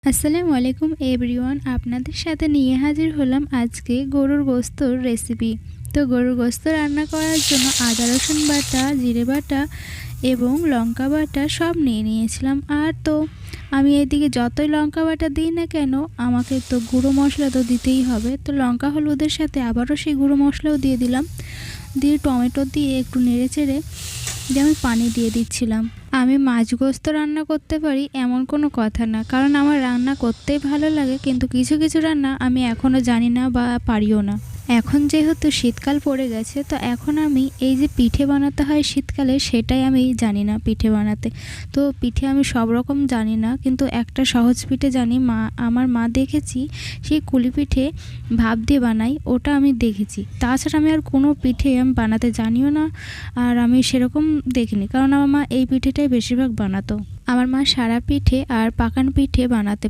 আসসালামু আলাইকুম এভরিওয়ান, আপনাদের সাথে নিয়ে হাজির হলাম আজকে গরুর গোস্তর রেসিপি। তো গরুর গোস্ত রান্না করার জন্য আদা রসুন বাটা, জিরে বাটা এবং লঙ্কা বাটা সব নিয়ে নিয়েছিলাম। আর তো আমি এদিকে যতই লঙ্কা বাটা দিই না কেন, আমাকে তো গুঁড়ো মশলা তো দিতেই হবে। তো লঙ্কা হলুদের সাথে আবারও সেই গুঁড়ো মশলাও দিয়ে দিলাম, দিয়ে টমেটো দিয়ে একটু নেড়ে চেড়ে দিয়ে আমি পানি দিয়ে দিচ্ছিলাম। আমি মাছ গোস্ত রান্না করতে পারি এমন কোনো কথা না, কারণ আমার রান্না করতেই ভালো লাগে, কিন্তু কিছু কিছু রান্না আমি এখনও জানি না বা পারিও না। এখন যেহেতু শীতকাল পড়ে গেছে, তো এখন আমি এই যে পিঠে বানাতে হয় শীতকালে, সেটাই আমি জানি না পিঠে বানাতে। তো পিঠে আমি সব রকম জানি না, কিন্তু একটা সহজ পিঠে জানি। আমার মা দেখেছি সেই কুলি পিঠে ভাপ দিয়ে বানাই, ওটা আমি দেখেছি। তাছাড়া আমি আর কোনো পিঠে আমি বানাতে জানিও না, আর আমি সেরকম দেখিনি, কারণ আমার মা এই পিঠেটাই বেশিরভাগ বানাতো। আমার মা সারা পিঠে আর পাকান পিঠে বানাতে